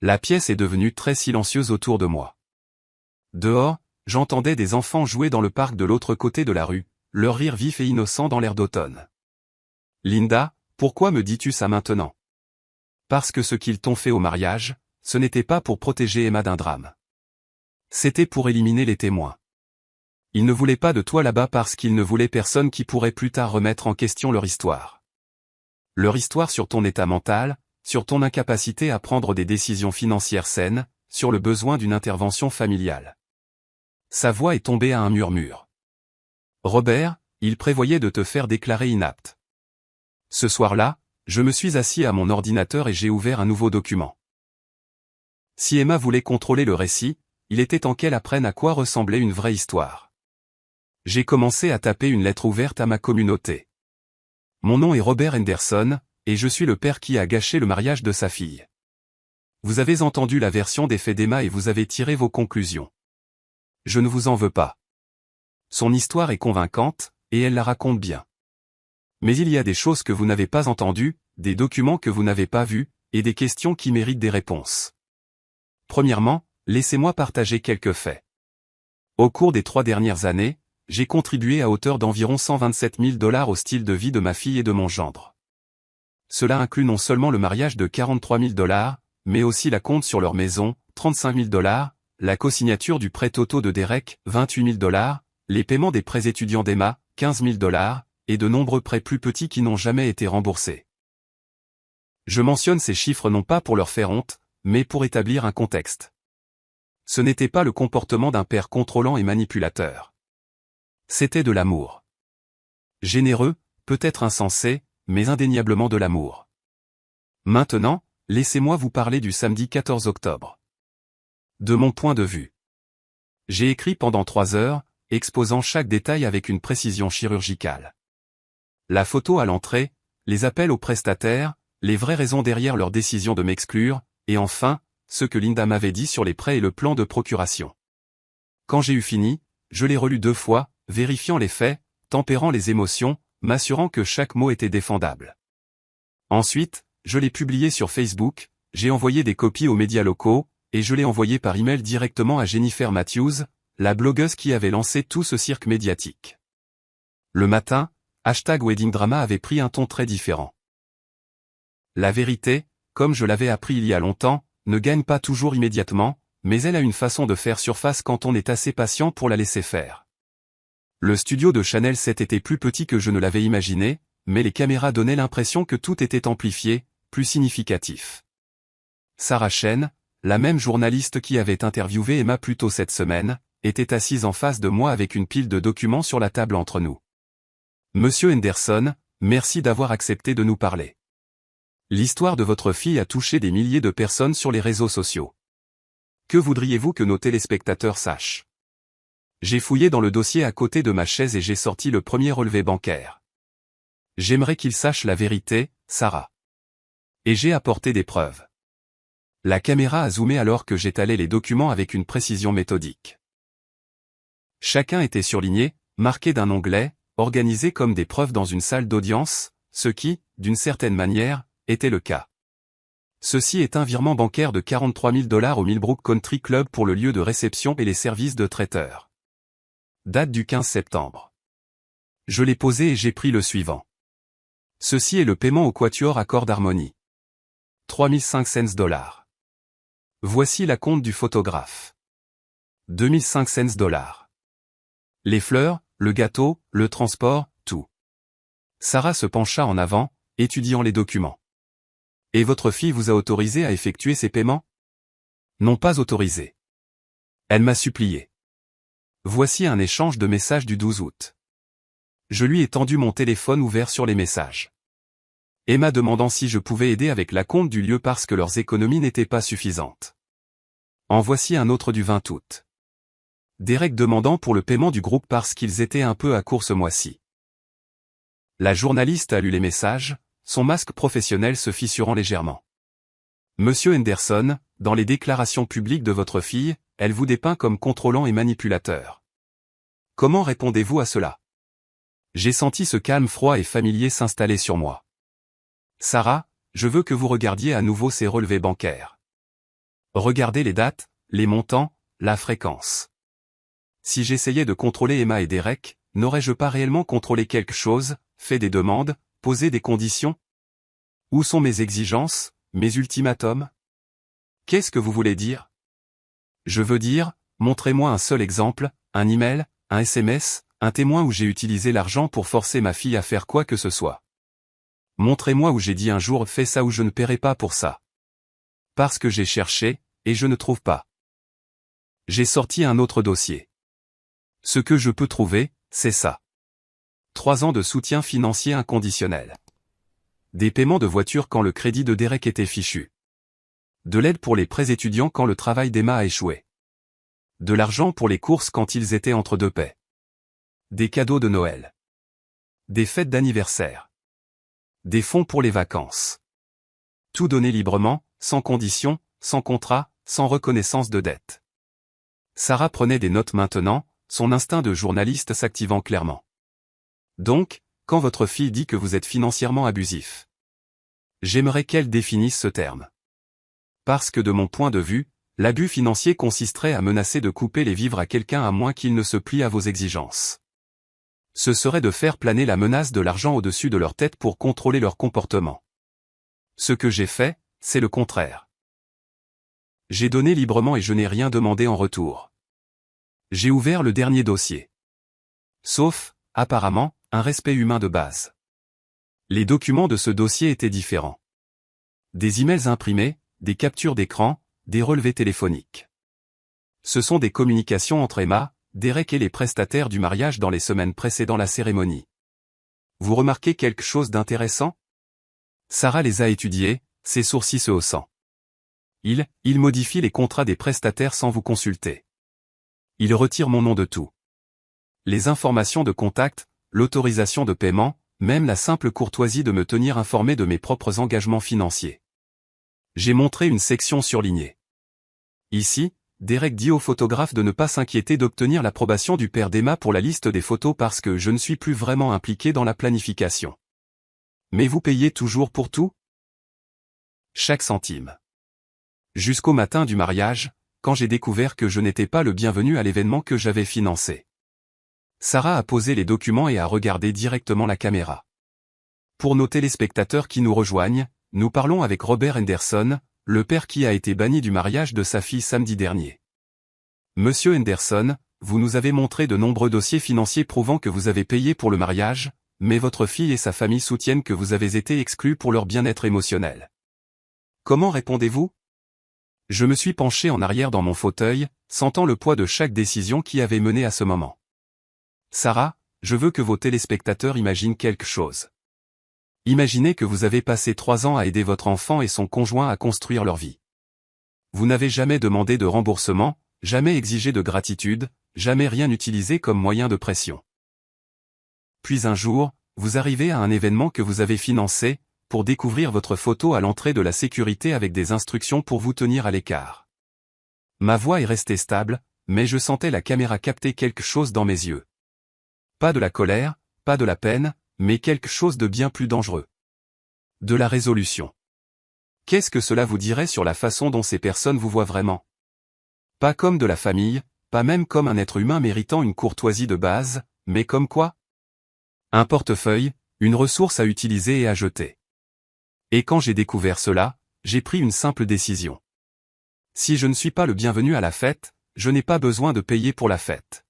La pièce est devenue très silencieuse autour de moi. Dehors, j'entendais des enfants jouer dans le parc de l'autre côté de la rue, leur rire vif et innocent dans l'air d'automne. Linda, pourquoi me dis-tu ça maintenant? Parce que ce qu'ils t'ont fait au mariage, ce n'était pas pour protéger Emma d'un drame. C'était pour éliminer les témoins. Ils ne voulaient pas de toi là-bas parce qu'ils ne voulaient personne qui pourrait plus tard remettre en question leur histoire. Leur histoire sur ton état mental, sur ton incapacité à prendre des décisions financières saines, sur le besoin d'une intervention familiale. Sa voix est tombée à un murmure. Robert, il prévoyait de te faire déclarer inapte. Ce soir-là, je me suis assis à mon ordinateur et j'ai ouvert un nouveau document. Si Emma voulait contrôler le récit, il était temps qu'elle apprenne à quoi ressemblait une vraie histoire. J'ai commencé à taper une lettre ouverte à ma communauté. Mon nom est Robert Henderson, et je suis le père qui a gâché le mariage de sa fille. Vous avez entendu la version des faits d'Emma et vous avez tiré vos conclusions. Je ne vous en veux pas. Son histoire est convaincante, et elle la raconte bien. Mais il y a des choses que vous n'avez pas entendues, des documents que vous n'avez pas vus, et des questions qui méritent des réponses. Premièrement, laissez-moi partager quelques faits. Au cours des 3 dernières années, j'ai contribué à hauteur d'environ 127 000 $ au style de vie de ma fille et de mon gendre. Cela inclut non seulement le mariage de 43 000 $, mais aussi la compte sur leur maison, 35 000 $, la co-signature du prêt auto de Derek, 28 000 $, les paiements des prêts étudiants d'Emma, 15 000 $, et de nombreux prêts plus petits qui n'ont jamais été remboursés. Je mentionne ces chiffres non pas pour leur faire honte, mais pour établir un contexte. Ce n'était pas le comportement d'un père contrôlant et manipulateur. C'était de l'amour. Généreux, peut-être insensé, mais indéniablement de l'amour. Maintenant, laissez-moi vous parler du samedi 14 octobre. De mon point de vue. J'ai écrit pendant 3 heures, exposant chaque détail avec une précision chirurgicale. La photo à l'entrée, les appels aux prestataires, les vraies raisons derrière leur décision de m'exclure, et enfin, ce que Linda m'avait dit sur les prêts et le plan de procuration. Quand j'ai eu fini, je l'ai relu 2 fois, vérifiant les faits, tempérant les émotions, m'assurant que chaque mot était défendable. Ensuite, je l'ai publié sur Facebook, j'ai envoyé des copies aux médias locaux, et je l'ai envoyé par email directement à Jennifer Matthews, la blogueuse qui avait lancé tout ce cirque médiatique. Le matin, #WeddingDrama avait pris un ton très différent. La vérité, comme je l'avais appris il y a longtemps, ne gagne pas toujours immédiatement, mais elle a une façon de faire surface quand on est assez patient pour la laisser faire. Le studio de Chanel 7 était plus petit que je ne l'avais imaginé, mais les caméras donnaient l'impression que tout était amplifié, plus significatif. Sarah Chen, la même journaliste qui avait interviewé Emma plus tôt cette semaine, était assise en face de moi avec une pile de documents sur la table entre nous. Monsieur Henderson, merci d'avoir accepté de nous parler. L'histoire de votre fille a touché des milliers de personnes sur les réseaux sociaux. Que voudriez-vous que nos téléspectateurs sachent? J'ai fouillé dans le dossier à côté de ma chaise et j'ai sorti le premier relevé bancaire. J'aimerais qu'ils sachent la vérité, Sarah. Et j'ai apporté des preuves. La caméra a zoomé alors que j'étalais les documents avec une précision méthodique. Chacun était surligné, marqué d'un onglet, organisé comme des preuves dans une salle d'audience, ce qui, d'une certaine manière, était le cas. Ceci est un virement bancaire de $43 000 au Millbrook Country Club pour le lieu de réception et les services de traiteur. Date du 15 septembre. Je l'ai posé et j'ai pris le suivant. Ceci est le paiement au Quatuor Accord Harmony. $3,500. Voici la compte du photographe. $2,500. Les fleurs, le gâteau, le transport, tout. Sarah se pencha en avant, étudiant les documents. Et votre fille vous a autorisé à effectuer ces paiements? Non, pas autorisé. Elle m'a supplié. Voici un échange de messages du 12 août. Je lui ai tendu mon téléphone ouvert sur les messages. Emma demandant si je pouvais aider avec la compte du lieu parce que leurs économies n'étaient pas suffisantes. En voici un autre du 20 août. Derek demandant pour le paiement du groupe parce qu'ils étaient un peu à court ce mois-ci. La journaliste a lu les messages, son masque professionnel se fissurant légèrement. Monsieur Henderson, dans les déclarations publiques de votre fille, elle vous dépeint comme contrôlant et manipulateur. Comment répondez-vous à cela? J'ai senti ce calme froid et familier s'installer sur moi. Sarah, je veux que vous regardiez à nouveau ces relevés bancaires. Regardez les dates, les montants, la fréquence. Si j'essayais de contrôler Emma et Derek, n'aurais-je pas réellement contrôlé quelque chose, fait des demandes, posé des conditions? Où sont mes exigences, mes ultimatums? Qu'est-ce que vous voulez dire? Je veux dire, montrez-moi un seul exemple, un email, un SMS, un témoin où j'ai utilisé l'argent pour forcer ma fille à faire quoi que ce soit. Montrez-moi où j'ai dit un jour fais ça ou je ne paierai pas pour ça. Parce que j'ai cherché, et je ne trouve pas. J'ai sorti un autre dossier. Ce que je peux trouver, c'est ça. 3 ans de soutien financier inconditionnel. Des paiements de voiture quand le crédit de Derek était fichu. De l'aide pour les prêts étudiants quand le travail d'Emma a échoué. De l'argent pour les courses quand ils étaient entre deux paix. Des cadeaux de Noël. Des fêtes d'anniversaire. Des fonds pour les vacances. Tout donné librement, sans condition, sans contrat, sans reconnaissance de dette. Sarah prenait des notes maintenant, son instinct de journaliste s'activant clairement. Donc, quand votre fille dit que vous êtes financièrement abusif, j'aimerais qu'elle définisse ce terme. Parce que de mon point de vue, l'abus financier consisterait à menacer de couper les vivres à quelqu'un à moins qu'il ne se plie à vos exigences. Ce serait de faire planer la menace de l'argent au-dessus de leur tête pour contrôler leur comportement. Ce que j'ai fait, c'est le contraire. J'ai donné librement et je n'ai rien demandé en retour. J'ai ouvert le dernier dossier. Sauf, apparemment, un respect humain de base. Les documents de ce dossier étaient différents. Des emails imprimés, des captures d'écran, des relevés téléphoniques. Ce sont des communications entre Emma, Derek et les prestataires du mariage dans les semaines précédant la cérémonie. Vous remarquez quelque chose d'intéressant? Sarah les a étudiés, ses sourcils se haussant. Il modifie les contrats des prestataires sans vous consulter. Il retire mon nom de tout. Les informations de contact, l'autorisation de paiement, même la simple courtoisie de me tenir informé de mes propres engagements financiers. J'ai montré une section surlignée. Ici, Derek dit au photographe de ne pas s'inquiéter d'obtenir l'approbation du père d'Emma pour la liste des photos parce que je ne suis plus vraiment impliqué dans la planification. Mais vous payez toujours pour tout? Chaque centime. Jusqu'au matin du mariage, quand j'ai découvert que je n'étais pas le bienvenu à l'événement que j'avais financé. Sarah a posé les documents et a regardé directement la caméra. Pour nos téléspectateurs qui nous rejoignent, nous parlons avec Robert Henderson, le père qui a été banni du mariage de sa fille samedi dernier. Monsieur Henderson, vous nous avez montré de nombreux dossiers financiers prouvant que vous avez payé pour le mariage, mais votre fille et sa famille soutiennent que vous avez été exclu pour leur bien-être émotionnel. Comment répondez-vous? Je me suis penché en arrière dans mon fauteuil, sentant le poids de chaque décision qui avait mené à ce moment. Sarah, je veux que vos téléspectateurs imaginent quelque chose. Imaginez que vous avez passé 3 ans à aider votre enfant et son conjoint à construire leur vie. Vous n'avez jamais demandé de remboursement, jamais exigé de gratitude, jamais rien utilisé comme moyen de pression. Puis un jour, vous arrivez à un événement que vous avez financé, pour découvrir votre photo à l'entrée de la sécurité avec des instructions pour vous tenir à l'écart. Ma voix est restée stable, mais je sentais la caméra capter quelque chose dans mes yeux. Pas de la colère, pas de la peine, mais quelque chose de bien plus dangereux. De la résolution. Qu'est-ce que cela vous dirait sur la façon dont ces personnes vous voient vraiment? Pas comme de la famille, pas même comme un être humain méritant une courtoisie de base, mais comme quoi? Un portefeuille, une ressource à utiliser et à jeter. Et quand j'ai découvert cela, j'ai pris une simple décision. Si je ne suis pas le bienvenu à la fête, je n'ai pas besoin de payer pour la fête.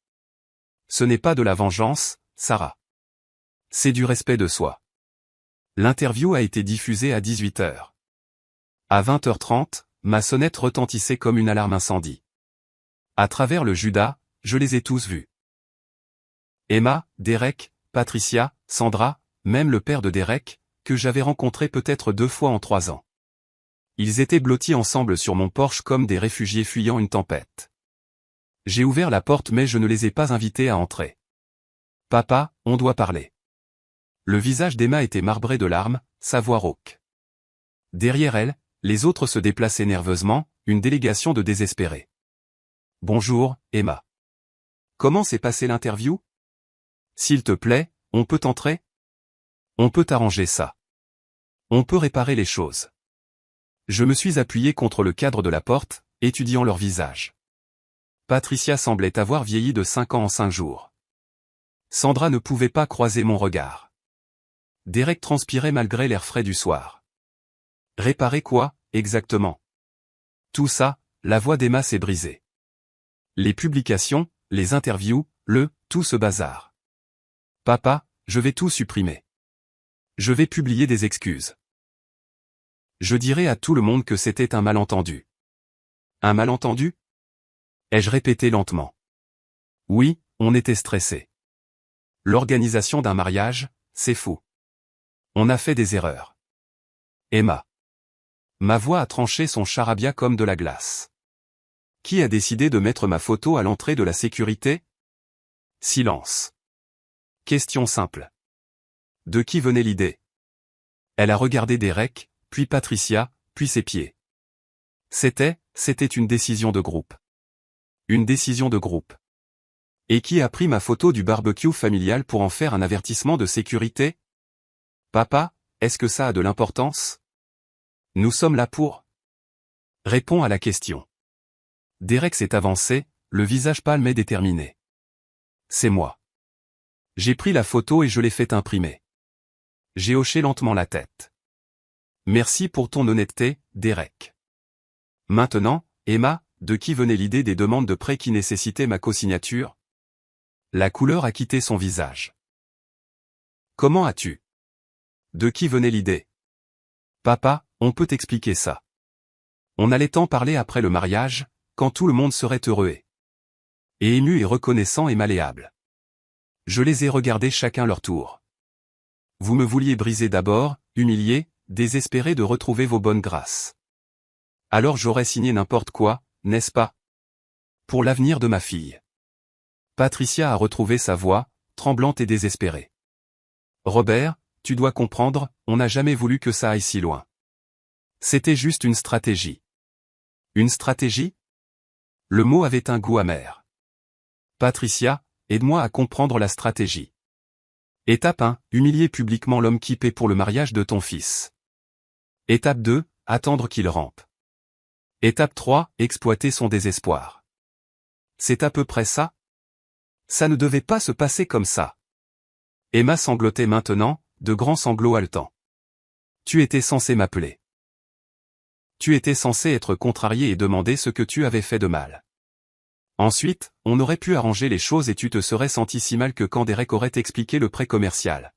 Ce n'est pas de la vengeance, Sarah. C'est du respect de soi. L'interview a été diffusée à 18h. À 20h30, ma sonnette retentissait comme une alarme incendie. À travers le Judas, je les ai tous vus. Emma, Derek, Patricia, Sandra, même le père de Derek, que j'avais rencontré peut-être 2 fois en 3 ans. Ils étaient blottis ensemble sur mon porche comme des réfugiés fuyant une tempête. J'ai ouvert la porte mais je ne les ai pas invités à entrer. Papa, on doit parler. Le visage d'Emma était marbré de larmes, sa voix rauque. Derrière elle, les autres se déplaçaient nerveusement, une délégation de désespérés. Bonjour, Emma. Comment s'est passée l'interview? S'il te plaît, on peut entrer? On peut arranger ça. On peut réparer les choses. Je me suis appuyé contre le cadre de la porte, étudiant leur visage. Patricia semblait avoir vieilli de 5 ans en 5 jours. Sandra ne pouvait pas croiser mon regard. Derek transpirait malgré l'air frais du soir. Réparer quoi, exactement? Tout ça, la voix d'Emma s'est brisée. Les publications, les interviews, tout ce bazar. Papa, je vais tout supprimer. Je vais publier des excuses. Je dirai à tout le monde que c'était un malentendu. Un malentendu? Ai-je répété lentement. Oui, on était stressé. L'organisation d'un mariage, c'est fou. On a fait des erreurs. Emma. Ma voix a tranché son charabia comme de la glace. Qui a décidé de mettre ma photo à l'entrée de la sécurité? Silence. Question simple. De qui venait l'idée? Elle a regardé Derek, puis Patricia, puis ses pieds. C'était une décision de groupe. Une décision de groupe. Et qui a pris ma photo du barbecue familial pour en faire un avertissement de sécurité? Papa, est-ce que ça a de l'importance? Nous sommes là pour... Réponds à la question. Derek s'est avancé, le visage pâle et déterminé. C'est moi. J'ai pris la photo et je l'ai fait imprimer. J'ai hoché lentement la tête. Merci pour ton honnêteté, Derek. Maintenant, Emma, de qui venait l'idée des demandes de prêt qui nécessitaient ma co-signature? La couleur a quitté son visage. Comment as-tu? De qui venait l'idée? Papa, on peut expliquer ça. On allait tant parler après le mariage, quand tout le monde serait heureux et ému et reconnaissant et malléable. Je les ai regardés chacun leur tour. Vous me vouliez briser d'abord, humilier, désespéré de retrouver vos bonnes grâces. Alors j'aurais signé n'importe quoi, n'est-ce pas? Pour l'avenir de ma fille. Patricia a retrouvé sa voix, tremblante et désespérée. Robert, tu dois comprendre, on n'a jamais voulu que ça aille si loin. C'était juste une stratégie. Une stratégie? Le mot avait un goût amer. Patricia, aide-moi à comprendre la stratégie. Étape 1, humilier publiquement l'homme qui paie pour le mariage de ton fils. Étape 2, attendre qu'il rampe. Étape 3, exploiter son désespoir. C'est à peu près ça? Ça ne devait pas se passer comme ça. Emma sanglotait maintenant, de grands sanglots haletants. Tu étais censé m'appeler. Tu étais censé être contrarié et demander ce que tu avais fait de mal. Ensuite, on aurait pu arranger les choses et tu te serais senti si mal que quand Derek aurait expliqué le prêt commercial.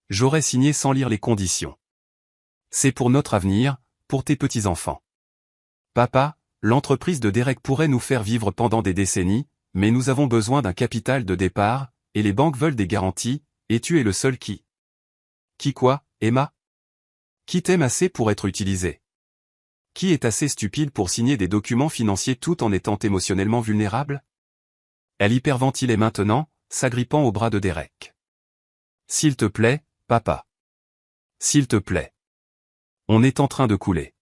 J'aurais signé sans lire les conditions. C'est pour notre avenir, pour tes petits-enfants. Papa, l'entreprise de Derek pourrait nous faire vivre pendant des décennies, mais nous avons besoin d'un capital de départ, et les banques veulent des garanties, et tu es le seul qui. Qui quoi, Emma? Qui t'aime assez pour être utilisé? Qui est assez stupide pour signer des documents financiers tout en étant émotionnellement vulnérable? Elle hyperventilait maintenant, s'agrippant au bras de Derek. S'il te plaît, papa. S'il te plaît. On est en train de couler.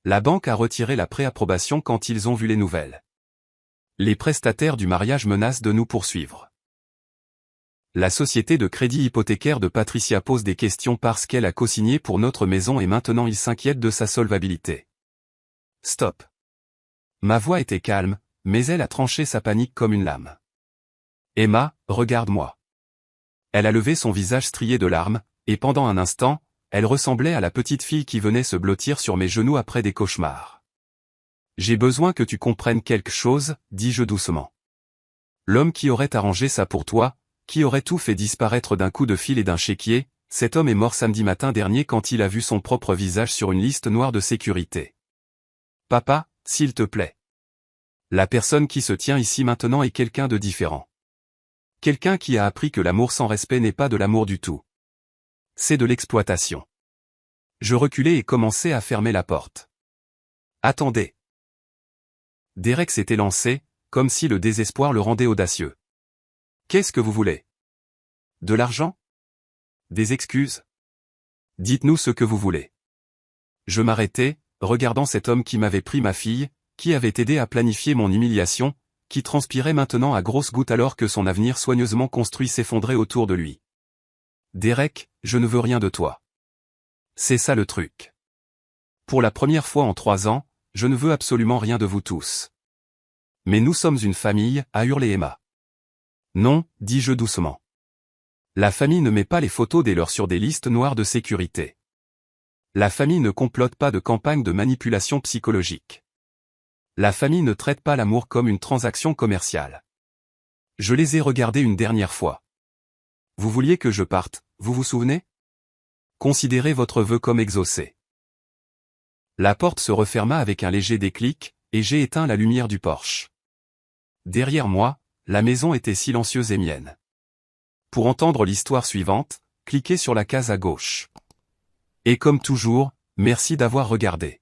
La banque a retiré la préapprobation quand ils ont vu les nouvelles. Les prestataires du mariage menacent de nous poursuivre. La société de crédit hypothécaire de Patricia pose des questions parce qu'elle a co-signé pour notre maison et maintenant il s'inquiète de sa solvabilité. Stop. Ma voix était calme, mais elle a tranché sa panique comme une lame. Emma, regarde-moi. Elle a levé son visage strié de larmes, et pendant un instant, elle ressemblait à la petite fille qui venait se blottir sur mes genoux après des cauchemars. J'ai besoin que tu comprennes quelque chose, dis-je doucement. L'homme qui aurait arrangé ça pour toi, qui aurait tout fait disparaître d'un coup de fil et d'un chéquier, cet homme est mort samedi matin dernier quand il a vu son propre visage sur une liste noire de sécurité. Papa, s'il te plaît. La personne qui se tient ici maintenant est quelqu'un de différent. Quelqu'un qui a appris que l'amour sans respect n'est pas de l'amour du tout. C'est de l'exploitation. Je reculai et commençai à fermer la porte. Attendez. Derek s'était lancé, comme si le désespoir le rendait audacieux. Qu'est-ce que vous voulez? De l'argent? Des excuses? Dites-nous ce que vous voulez. Je m'arrêtai, regardant cet homme qui m'avait pris ma fille, qui avait aidé à planifier mon humiliation, qui transpirait maintenant à grosses gouttes alors que son avenir soigneusement construit s'effondrait autour de lui. Derek, je ne veux rien de toi. C'est ça le truc. Pour la première fois en 3 ans, je ne veux absolument rien de vous tous. Mais nous sommes une famille, a hurlé Emma. Non, dis-je doucement. La famille ne met pas les photos des leurs sur des listes noires de sécurité. La famille ne complote pas de campagne de manipulation psychologique. La famille ne traite pas l'amour comme une transaction commerciale. Je les ai regardés une dernière fois. Vous vouliez que je parte, vous vous souvenez? Considérez votre vœu comme exaucé. La porte se referma avec un léger déclic, et j'ai éteint la lumière du porche. Derrière moi, la maison était silencieuse et mienne. Pour entendre l'histoire suivante, cliquez sur la case à gauche. Et comme toujours, merci d'avoir regardé.